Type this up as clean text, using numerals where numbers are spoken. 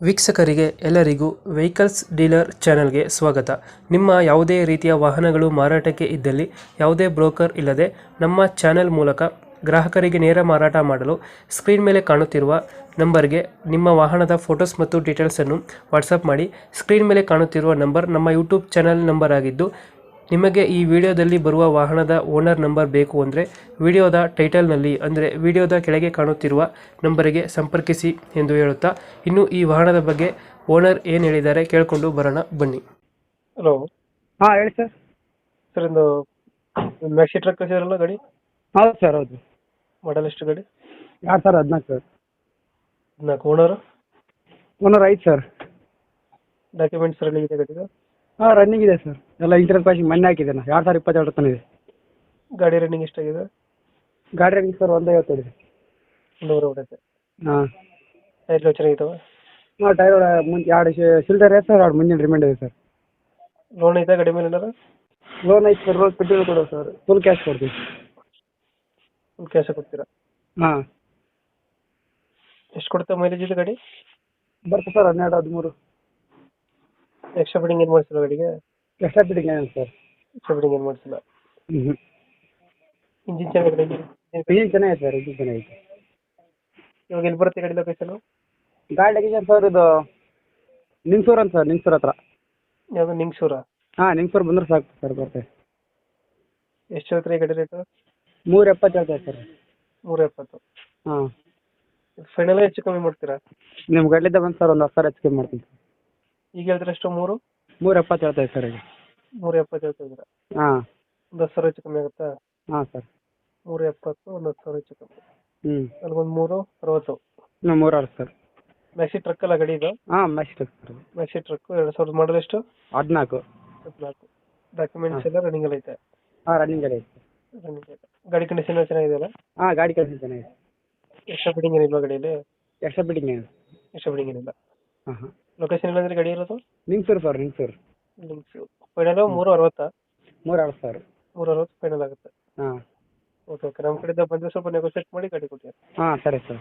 ವೀಕ್ಷಕರಿಗೆ ಎಲ್ಲರಿಗೂ vehicles dealer ಚಾನೆಲ್ಗೆ ಸ್ವಾಗತ. ನಿಮ್ಮ ಯಾವುದೇ ರೀತಿಯ ವಾಹನಗಳು ಮಾರಾಟಕ್ಕೆ ಇದ್ದಲ್ಲಿ ಯಾವುದೇ ಬ್ರೋಕರ್ ಇಲ್ಲದೆ ನಮ್ಮ ಚಾನೆಲ್ ಮೂಲಕ ಗ್ರಾಹಕರಿಗೆ ನೇರ ಮಾರಾಟ ಮಾಡಲು ಸ್ಕ್ರೀನ್ ಮೇಲೆ ಕಾಣುತ್ತಿರುವ ನಂಬರ್ಗೆ ನಿಮ್ಮ ವಾಹನದ ಫೋಟೋಸ್ ಮತ್ತು ಡೀಟೇಲ್ಸನ್ನು ವಾಟ್ಸಪ್ ಮಾಡಿ. ಸ್ಕ್ರೀನ್ ಮೇಲೆ ಕಾಣುತ್ತಿರುವ ನಂಬರ್ ನಮ್ಮ ಯೂಟ್ಯೂಬ್ ಚಾನೆಲ್ ನಂಬರ್ ಆಗಿದ್ದು, ನಿಮಗೆ ಈ ವಿಡಿಯೋದಲ್ಲಿ ಬರುವ ವಾಹನದ ಓನರ್ ನಂಬರ್ ಬೇಕು ಅಂದರೆ ವಿಡಿಯೋದ ಟೈಟಲ್ನಲ್ಲಿ ಅಂದರೆ ವಿಡಿಯೋದ ಕೆಳಗೆ ಕಾಣುತ್ತಿರುವ ನಂಬರಿಗೆ ಸಂಪರ್ಕಿಸಿ ಎಂದು ಹೇಳುತ್ತಾ, ಇನ್ನು ಈ ವಾಹನದ ಬಗ್ಗೆ ಓನರ್ ಏನು ಹೇಳಿದ್ದಾರೆ ಕೇಳಿಕೊಂಡು ಬರೋಣ ಬನ್ನಿ. ಹಲೋ. ಹಾಂ ಹೇಳಿ ಸರ್. ಸರ್, ಒಂದು ಮ್ಯಾಕ್ಸಿ ಟ್ರಕ್ ಕಳಿಸಿದ್ರಲ್ಲ ಗಾಡಿ, ಹೌದು ಸರ್, ಹೌದು. ಮಾಡಲ್ ಎಷ್ಟು ಗಾಡಿ? 2014 sir. 14. Owner? Owner 5 sir. Documents running ಇದೆ ಗಾಡಿದು? ಹಾಂ, ರನ್ನಿಂಗ್ ಇದೆ ಸರ್. ಎಲ್ಲ ಇನ್ಸೂರೆನ್ಸ್ ಪಾಸಿಂಗ್ ಮೊನ್ನೆ ಹಾಕಿದ್ದೇನೆ. 2022 ತನಕ ಇದೆ. ಗಾಡಿ ರನ್ನಿಂಗ್ ಎಷ್ಟಾಗಿದೆ? ಗಾಡಿ ರನ್ನಿಂಗ್ ಸರ್ 150 ಇದೆ. 100 ಹೊಡೆಯುತ್ತೆ. ಹಾಂ ಟೈರ್ಗಳು ಚೆನ್ನಾಗಿದ್ದಾವೆ? ಹಾಂ, ಟೈರ್ ಮುಂದೆ 2 ಸಿಲ್ಡರ್ ಇದೆ ಸರ್, 2 ಮುಂದಿನ ರಿಮೈಂಡ್ ಇದೆ ಸರ್. ಲೋನ್ ಐತಾ ಗಾಡಿ ಮೇಲೆ ಏನಾರು? ಲೋನ್ ಐತೆ ಸರ್, ರೋಡ್ ಪೆಟ್ರೋಲ್ ಕೊಡೋ ಸರ್, ಫುಲ್ ಕ್ಯಾಶ್ ಕೊಡ್ತೀವಿ. ಫುಲ್ ಕ್ಯಾಶ್ ಕೊಡ್ತೀರಾ? ಹಾಂ. ಎಷ್ಟು ಕೊಡುತ್ತೆ ಮೈಲೇಜ್ ಇದು ಗಾಡಿ? ಬರ್ತದೆ ಸರ್ 12-13. ಎಕ್ಸ್ಟ್ರಾ ಫಿಟ್ಟಿಂಗ್ ಏನು ಮಾಡಿಸಿಲ್ಲ ಗಾಡಿಗೆ? ಎಕ್ಸ್ಟ್ರಾ ಫಿಟ್ಟಿಂಗ್ ಏನು ಸರ್? ಎಕ್ಸ್ಟ್ರಾ ಫಿಟ್ಟಿಂಗ್ ಏನು ಮಾಡಿಸಿಲ್ಲ. ಹ್ಞೂ. ಇಂಜಿನ್ ಚೆನ್ನಾಗಿದೆ? ಇಂಜಿನ್ ಚೆನ್ನಾಗಿದೆ ಸರ್, ಇಂಜಿನ್ ಚೆನ್ನಾಗಿದೆ. ಇವಾಗ ಎಲ್ಲಿ ಬರುತ್ತೆ ಗಾಡಿ ಲೊಕೇಶನ್? ಗಾಡಿ ಲೊಕೇಶನ್ ಸರ್ ಇದು ನಿಂಗ್ಸೂರು ಅಂತ ಸರ್, ನಿಂಗ್ಸೂರು ಹತ್ರ. ಯಾವುದು, ನಿಂಗ್ಸೂರ? ಹಾಂ, ನಿಂಗ್ಸೂರು ಬಂದ್ರೆ ಸಾಕು ಸರ್, ಬರ್ತೇವೆ. ಎಷ್ಟು ಹೇಳ್ತೀರಿ ಗಾಡಿ ರೇಟು? 370 ಹೇಳ್ತಾರೆ ಸರ್. 370. ಹಾಂ. ಫೈನಲ್ ಹೆಚ್ಚು ಕಮ್ಮಿ ಮಾಡ್ತೀರಾ? ನಿಮ್ಮ ಗಡ್ಲಿದ್ದ ಬಂದು ಸರ್ ಒಂದು 10,000 ಹೆಚ್ಚು ಕಮ್ಮಿ ಮಾಡ್ತೀನಿ ಸರ್. ಈಗ ಹೇಳ್ತಾರೆ ಎಷ್ಟು? 370 ಹೇಳ್ತಾ ಸರ್ ಈಗ. 370 ಹೇಳ್ತಾ ಇದ್ದೀರಾ? ಹಾಂ. ಒಂದು 10,000 ಹೆಚ್ಚು ಕಮ್ಮಿ ಆಗುತ್ತಾ? ಹಾಂ ಸರ್. 370, ಒಂದು 10,000 ಹೆಚ್ಚು ಕಮ್ಮಿ. ಹ್ಞೂ. ಅಲ್ಲಿಗೊಂದು 360. ಇನ್ನೂ 3 ಸರ್. ಮ್ಯಾಕ್ಸಿ ಟ್ರಕ್ ಅಲ್ಲ ಗಾಡಿ ಇದು? ಹಾಂ, maxi truck sir. Maxi truck 2000 ಮಾಡಲ್ ಎಷ್ಟು? 14. 14. ಡಾಕ್ಯುಮೆಂಟ್ಸ್ ಎಲ್ಲ ರನ್ನಿಂಗ್ ಅಲ್ಲಿ ಐತೆ? ಹಾಂ, ರನ್ನಿಂಗ್ ಗಾಡಿ ಐತೆ. ರನ್ನಿಂಗ್ ಐತೆ. ಗಾಡಿ ಕಂಡೀಷನ್ ಚೆನ್ನಾಗಿದೆಯಲ್ಲ? ಹಾಂ, ಗಾಡಿ ಕಂಡೀಷನ್ ಚೆನ್ನಾಗಿದೆ. ಎಕ್ಸ್ಟ್ರಾ ಫಿಟ್ಟಿಂಗ್ ಏನಿಲ್ವಾ ಗಾಡಿಯಲ್ಲಿ? ಎಕ್ಸ್ಟ್ರಾ ಫಿಟ್ಟಿಂಗ್ ಏನು? ಎಕ್ಸ್ಟ್ರಾ ಫಿಟ್ಟಿಂಗ್ ಏನಿಲ್ಲ. ಹಾಂ ಹಾಂ. ಲೊಕೇಶನ್ ಇಲ್ಲಾಂದ್ರೆ ಗಾಡಿ ಇರೋದು? ನಿಂಗ್ಸೂರು ಸರ್, ನಿಂಗ್ಸೂರು. ಲಿಂಕ್ಸ್. ಫೈನಲ್ 360? 360 ಸರ್. 360 ಫೈನಲ್ ಆಗುತ್ತೆ. ಹಾಂ. ಓಕೆ ಓಕೆ, ನಮ್ಮ ಕಡೆಯಿಂದ ಬಂದರೆ ಸ್ವಲ್ಪ ನೆಗೋಸಿಯೇಟ್ ಮಾಡಿ ಗಾಡಿ ಕೊಡಿ. ಹಾಂ, ಸರಿ ಸರ್.